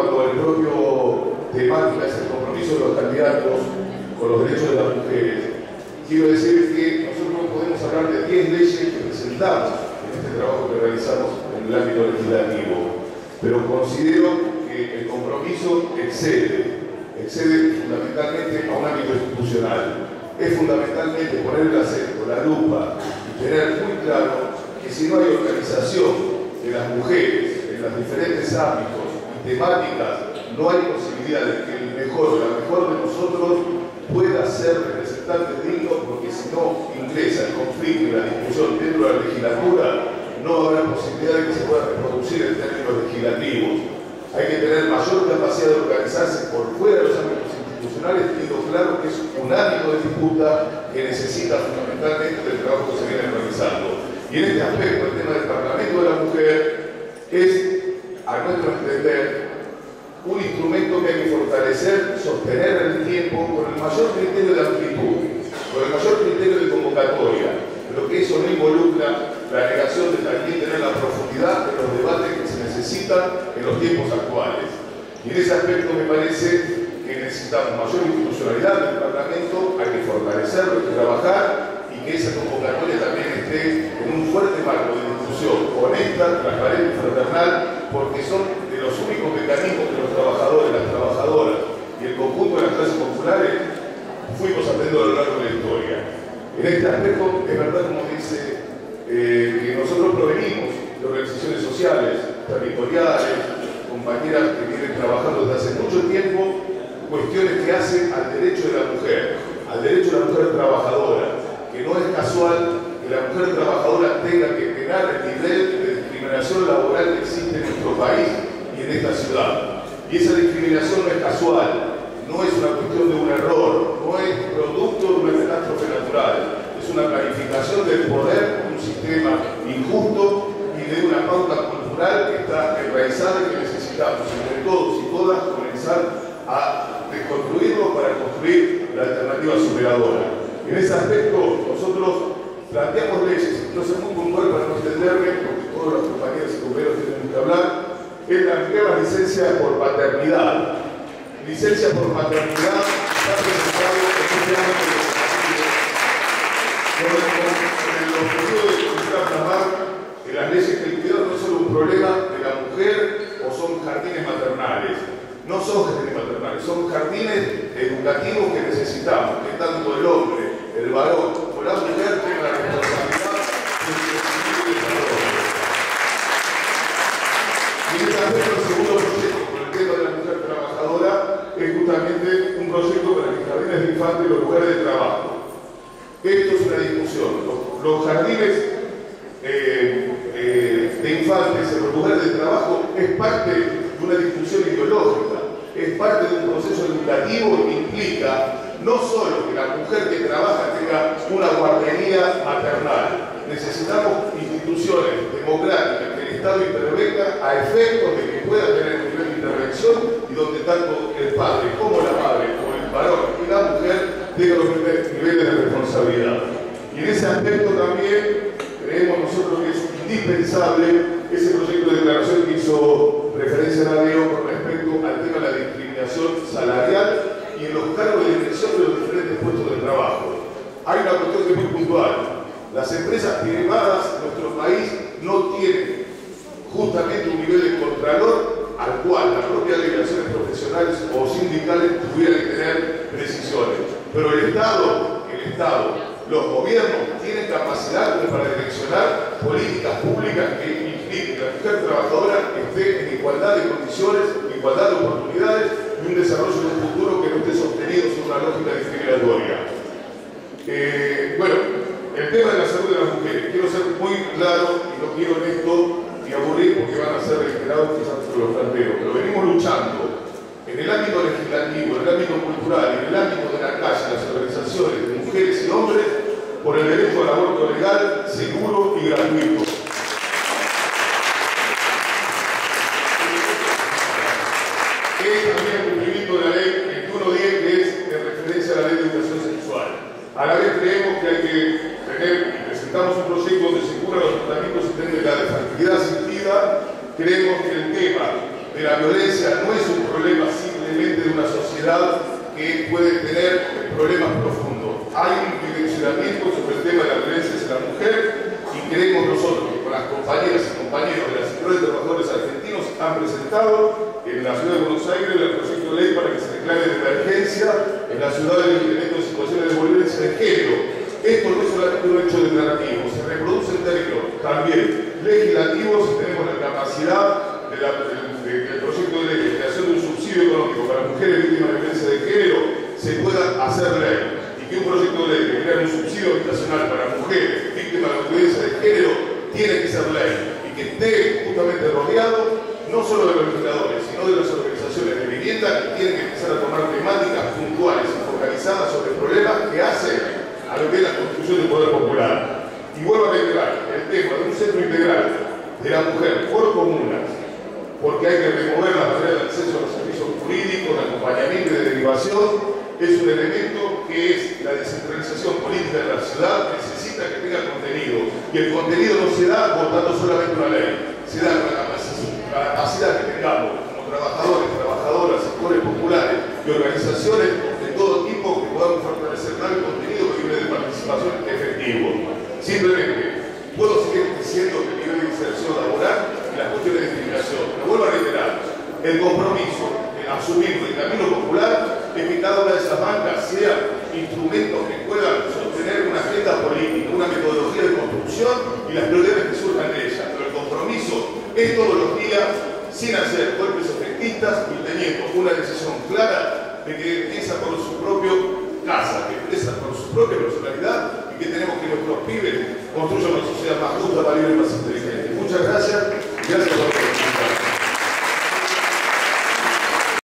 cuando el propio temática es el compromiso de los candidatos con los derechos de las mujeres, quiero decir que nosotros no podemos hablar de 10 leyes que presentamos en este trabajo que realizamos en el ámbito legislativo, pero considero que el compromiso excede fundamentalmente a un ámbito institucional. Es fundamentalmente poner el acento, la lupa y tener muy claro que si no hay organización de las mujeres en los diferentes ámbitos y temáticas, no hay posibilidad de que el mejor o la mejor de nosotros pueda ser representante digno, porque si no ingresa el conflicto y la discusión dentro de la legislatura, no habrá posibilidad de que se pueda reproducir en términos legislativos. Hay que tener mayor capacidad de organizarse por fuera de los ámbitos institucionales, teniendo claro que es un ámbito de disputa que necesita fundamentalmente del trabajo que se viene realizando. Y en este aspecto, el tema del Parlamento de la Mujer es, a nuestro entender, un instrumento que hay que fortalecer, sostener en el tiempo, con el mayor criterio de amplitud, con el mayor criterio de convocatoria, pero que eso no involucra la negación de también tener la profundidad de los debates que se necesitan en los tiempos actuales. Y en ese aspecto me parece que necesitamos mayor institucionalidad del Parlamento, hay que fortalecerlo, hay que trabajar, y que esa convocatoria también esté en un fuerte marco de discusión honesta, transparente y fraternal, porque son de los únicos mecanismos que los trabajadores, las trabajadoras y el conjunto de las clases populares fuimos aprendiendo a lo largo de la historia. En este aspecto, es verdad, como dice, que nosotros provenimos de organizaciones sociales, territoriales, compañeras que vienen trabajando desde hace mucho tiempo cuestiones que hacen al derecho de la mujer, al derecho de la mujer trabajadora, que no es casual que la mujer trabajadora tenga que penar el nivel de discriminación laboral que existe en nuestro país y en esta ciudad. Y esa discriminación no es casual, no es una cuestión de un error, no es producto de una catástrofe natural, es una planificación del poder, de un sistema injusto y de una pauta cultural que está enraizada y que necesitamos entre todos y todas comenzar a desconstruirlo para construir la alternativa superadora. En ese aspecto nosotros planteamos leyes, no soy muy puntual para no extenderme, porque todos los compañeros y compañeros tienen que hablar, es la primera licencia por paternidad. Licencia por paternidad está presentado en este ámbito con el objetivo de comenzar a plasmar en las leyes que el cuidado no es solo un problema de la mujer o son jardines maternales. No son jardines maternales, son jardines educativos que necesitamos, que tanto el hombre, el varón o la mujer tengan la responsabilidad de crecimiento y desarrollo. Y en este aspecto, el segundo proyecto con el tema de la mujer trabajadora es justamente un proyecto para que jardines de infantes y los lugares de trabajo. Esto es una discusión. Los jardines de infantes en los lugares de trabajo es parte de una discusión ideológica, es parte de un proceso educativo que implica no solo que la mujer que trabaja tenga una guardería maternal, necesitamos instituciones democráticas que el Estado intervenga a efectos de que pueda tener un nivel de intervención y donde tanto el padre como la madre, como el varón y la mujer tengan los niveles de responsabilidad. Y en ese aspecto también creemos nosotros que es indispensable ese proyecto de declaración que hizo referencia a Nadeo con respecto al tema de la discriminación salarial y en los cargos de dirección de los diferentes puestos de trabajo. Hay una cuestión que es muy puntual. Las empresas privadas de nuestro país no tienen justamente un nivel de contralor al cual las propias delegaciones profesionales o sindicales tuvieran que tener precisiones. Pero el Estado, los gobiernos tienen capacidad para direccionar políticas públicas que impliquen que la mujer trabajadora esté en igualdad de condiciones, igualdad de oportunidades y un desarrollo de un futuro que no esté sostenido sobre una lógica discriminatoria. Bueno, el tema de la salud de las mujeres, quiero ser muy claro y no quiero en esto y aburrir porque van a ser reiterados quizás por los planteos, pero venimos luchando en el ámbito legislativo, en el ámbito cultural, en el ámbito de la calle, las organizaciones de mujeres y hombres, por el derecho al aborto legal, seguro y gratuito. Es también el cumplimiento de la ley 2110, que es de referencia a la ley de educación sexual. A la vez creemos que hay que tener, y presentamos un proyecto donde se cubran los tratamientos y técnicas de fertilidad asistida. Creemos que el tema de la violencia no es un problema simplemente de una sociedad que puede tener problemas profundos. Hay un dimensionamiento sobre el tema de la violencia hacia la mujer y creemos nosotros que con las compañeras y compañeros de la Central de Trabajadores Argentinos han presentado en la ciudad de Buenos Aires el proyecto de ley para que se declare de emergencia en la ciudad del incremento de situaciones de violencia de género. Esto no es solamente un hecho declarativo, se reproduce en términos también legislativos y tenemos la capacidad del proyecto de ley de creación de un subsidio económico para mujeres víctimas de violencia de género se pueda hacer ley. Y que un proyecto de ley que crea un subsidio habitacional para mujeres víctimas de violencia de género tiene que ser ley. Y que esté justamente rodeado no solo de los legisladores, sino de las organizaciones de vivienda que tienen que empezar a tomar temáticas puntuales y focalizadas sobre problemas que hacen a lo que es la construcción del poder popular. Y vuelvo a reiterar, el tema de un centro integral de la mujer por comunas, porque hay que remover la barrera de acceso a los servicios jurídicos, de acompañamiento y de derivación, es un elemento que es la descentralización política de la ciudad, necesita que tenga contenido. Y el contenido no se da votando solamente una ley, se da con la capacidad que tengamos como trabajadores, trabajadoras, sectores populares y organizaciones de todo tipo que podamos fortalecer el contenido que viene de participación efectivo. Simplemente, puedo seguir diciendo que el nivel de inserción laboral y las cuestiones de discriminación, lo vuelvo a reiterar, el compromiso de asumir el camino popular es que cada una de esas bancas sea instrumentos que puedan sostener una agenda política, una metodología de construcción y las prioridades que surjan de ella. Pero el compromiso es todos los días, sin hacer golpes efectistas y teniendo una decisión clara de que empieza por su propio casa, que empieza por su propia personalidad y que tenemos que nuestros pibes construyan una sociedad más justa, más libre y más inteligente. Muchas gracias. Gracias por